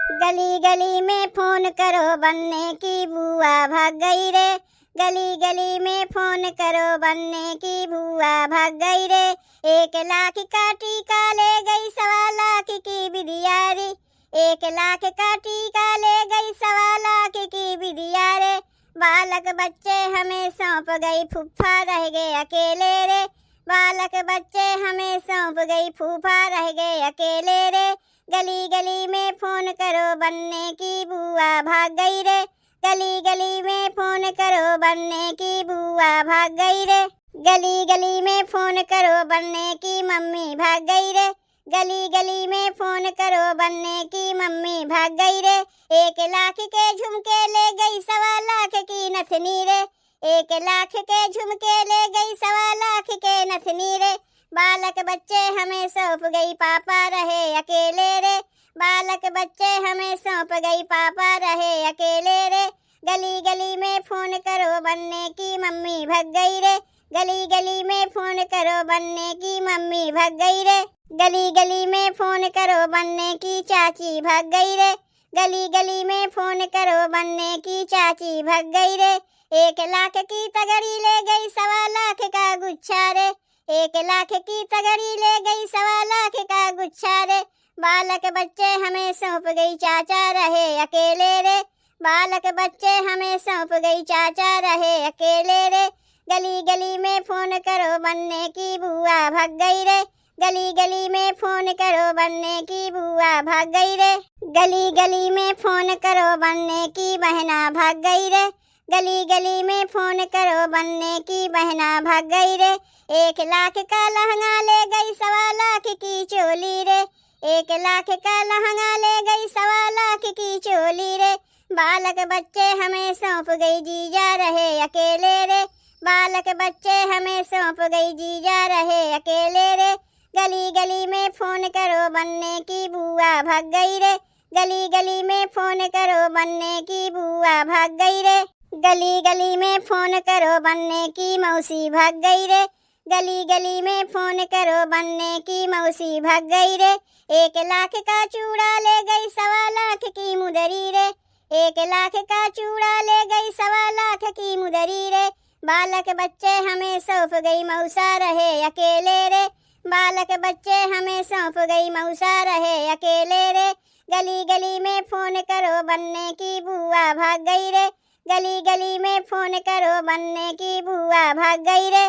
गली गली में फोन करो बनने की बुआ भाग गई रे। गली गली में फोन करो बनने की बुआ भाग गई रे। 1 लाख का टीका ले गई 1.25 लाख की बिदिया रे। 1 लाख का टीका ले गई 1.25 लाख की बिदिया रे। बालक बच्चे हमें सौंप गई फूफा रह गए अकेले रे। बालक बच्चे हमें सौंप गई फूफा रह गए अकेले रे। गली गली में फोन करो बनने की बुआ भाग गई रे। गली गली में फोन करो बनने की बुआ भाग गई रे। गली गली में फोन करो बनने की मम्मी भाग गई रे। गली गली में फोन करो बनने की मम्मी भाग गई रे। 1 लाख के झुमके ले गई 1.25 लाख की नथनी रे। 1 लाख के झुमके ले गई 1.25 लाख के नथनी रे। बालक बच्चे हमें सौंप गई पापा रहे अकेले रे। बालक बच्चे हमें सौंप गई पापा रहे अकेले रे। गली गली में फोन करो बनने की मम्मी भाग गई रे। गली गली में फोन करो बनने की मम्मी भाग गई रे। गली गली में फोन करो बनने की चाची भाग गई रे। गली गली में फोन करो बनने की चाची भाग गई रे। 1 लाख की तगड़ी ले गई 1.25 लाख का गुच्छा रे। 1 लाख की तगड़ी ले गई 1.25 लाख का गुच्छा रे। बालक बच्चे हमें सौंप गई चाचा रहे अकेले रे। बालक बच्चे हमें सौंप गई चाचा रहे अकेले रे। गली गली में फोन करो बनने की बुआ भाग गई रे। गली गली में फोन करो बनने की बुआ भाग गई रे। गली गली में फोन करो बनने की बहना भाग गई रे। गली गली में फोन करो बनने की बहना भाग गई रे। 1 लाख का लहंगा ले गई 1.25 लाख की चोली रे। 1 लाख का लहंगा ले गई 1.25 लाख की चोली रे। बालक बच्चे हमें सौंप गई जीजा रहे अकेले रे। बालक बच्चे हमें सौंप गई जीजा रहे अकेले रे। गली गली में फोन करो बनने की बुआ भाग गई रे। गली गली में फोन करो बनने की बुआ भाग गई रे। गली गली में फोन करो बनने की मौसी भाग गई रे। गली गली में फोन करो बनने की मौसी भाग गई रे। 1 लाख का चूड़ा ले गई 1.25 लाख की मुदरी रे। 1 लाख का चूड़ा ले गई 1.25 लाख की मुदरी रे। बालक बच्चे हमें सौंप गई मौसा रहे अकेले रे। बालक बच्चे हमें सौंप गई मौसा रहे अकेले रे। गली गली में फोन करो बनने की बुआ भाग गई रे। गली गली में फोन करो बनने की बुआ भाग गई रे।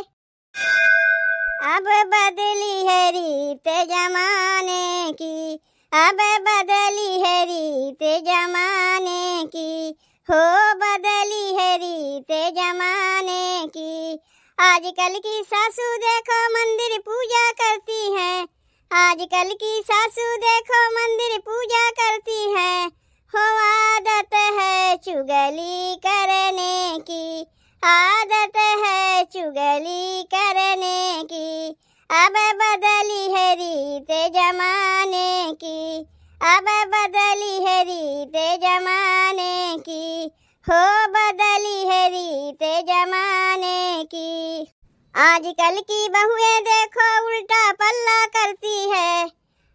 अब बदली है रीत जमाने की। अब बदली है रीत जमाने की। हो बदली है रीत जमाने की। आजकल की सासू देखो मंदिर पूजा करती है। आजकल की सासू देखो मंदिर पूजा करती है। हो आदत है चुगली करने की। आदत है चुगली करने की। अब बदली है रीत जमाने की। अब बदली है रीत जमाने की। हो बदली है रीत जमाने की। आजकल की बहुएं देखो उल्टा पल्ला करती है।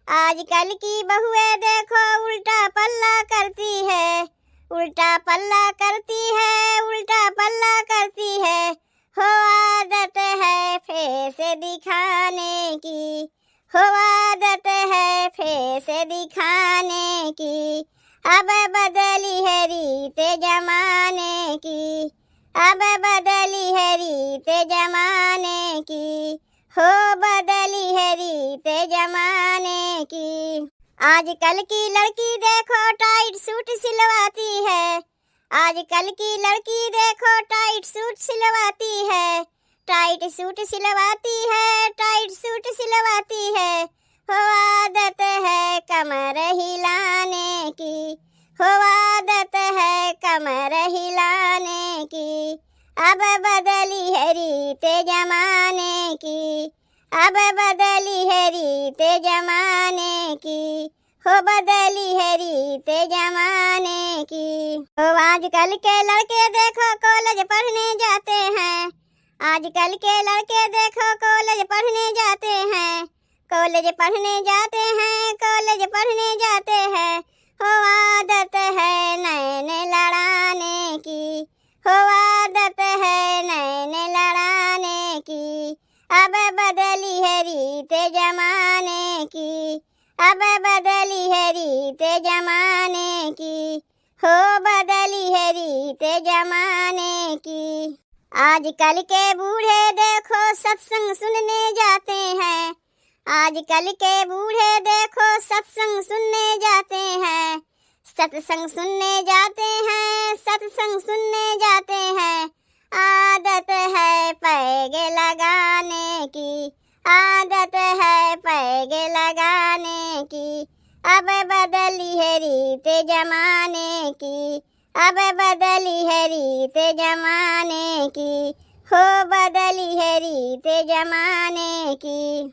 आजकल की बहुएं देखो उल्टा पल्ला करती है। उल्टा पल्ला करती है। उल्टा पल्ला करती है। हो आदत है फेस दिखाने की। हो आदत है फेस दिखाने की। अब बदली है रीत जमाने की। अब बदली है रीत जमाने की। हो बदली है रीत जमाने की। आजकल की लड़की देखो टाइट सूट सिलवाती है। आजकल की लड़की देखो टाइट सूट सिलवाती है। टाइट सूट सिलवाती है। टाइट सूट सिलवाती है। हो आदत है कमर हिलाने की। हो आदत है कमर हिलाने की। अब बदली है रीत जमाने की। अब बदली है रीत जमाने की। हो बदली है रीत जमाने की। हो आजकल के लड़के देखो कॉलेज पढ़ने जाते हैं। आजकल के लड़के देखो कॉलेज पढ़ने जाते हैं। कॉलेज पढ़ने जाते हैं। कॉलेज पढ़ने जाते हैं। हो अब बदली है रीत जमाने की, अब बदली है रीत जमाने की, हो बदली है रीत जमाने की। आजकल के बूढ़े देखो सत्संग सुनने जाते हैं, आजकल के बूढ़े देखो सत्संग सुनने जाते हैं, सत्संग सुनने जाते हैं, सत्संग सुनने जाते हैं। आदत है पैग लगाने की, आदत है पैग लगाने की, अब बदली है रीत जमाने की, अब बदली है रीत जमाने की, हो बदली है रीत जमाने की।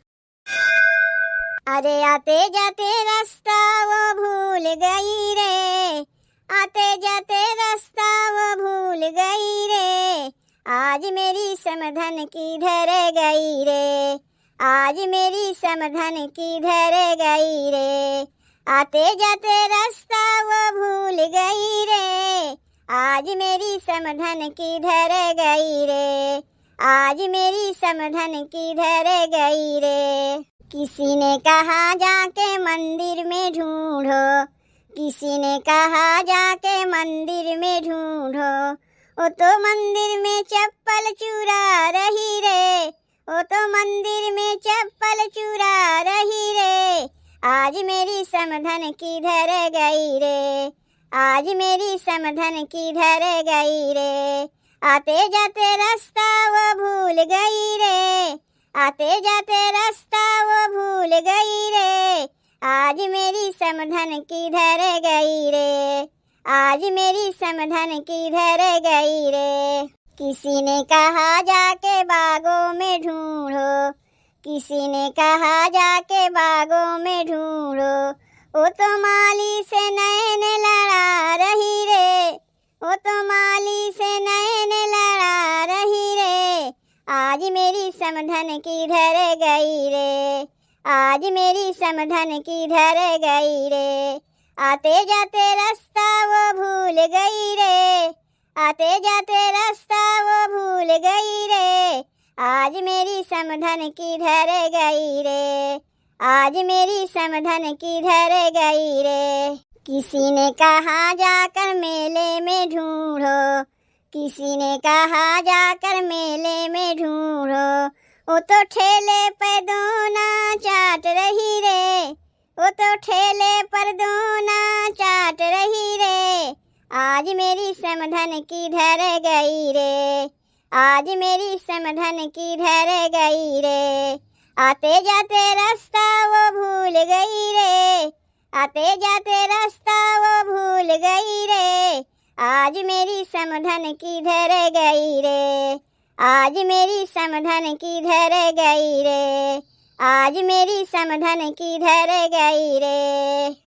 अरे आते जाते रास्ता वो भूल गई रे, आते जाते रास्ता वो भूल गई रे, आज मेरी समधन किधर गई रे, आज मेरी समधन किधर गई रे। आते जाते रास्ता वो भूल गई रे, आज मेरी समधन किधर गई रे, आज मेरी समधन किधर गई रे। किसी ने कहा जाके मंदिर में ढूंढो, किसी ने कहा जाके मंदिर में ढूंढो, वो तो मंदिर में चप्पल चुरा रही रे, वो तो मंदिर में चप्पल चुरा रही रे, आज मेरी समधन किधर गई रे, आज मेरी समधन किधर गई रे। आते जाते रास्ता वो भूल गई रे, आते जाते रास्ता वो भूल गई रे, आज मेरी समधन किधर गई रे, आज मेरी समधन किधर गई रे। किसी ने कहा जाके बागों में ढूंढो, किसी ने कहा जाके बागों में ढूंढो, वो तो माली से नैन लड़ा रही रे, वो तो माली से नैन लड़ा रही रे, आज मेरी समधन किधर गई रे, आज मेरी समधन किधर गई रे। आते जाते रास्ता वो भूल गई रे, आते जाते रास्ता वो भूल गई रे, आज मेरी समधन किधर गई रे, आज मेरी समधन किधर गई रे। किसी ने कहा जाकर मेले में ढूंढो, किसी ने कहा जाकर मेले में ढूंढो, वो तो ठेले पे दोना चाट रही रे, वो तो ठेले पर दोना चाट रही रे, आज मेरी समधन किधर गई रे, आज मेरी समधन किधर गई रे। आते जाते रास्ता वो भूल गई रे, आते जाते रास्ता वो भूल गई रे, आज मेरी समधन किधर गई रे, आज मेरी समधन किधर गई रे, आज मेरी समधन किधर गई रे।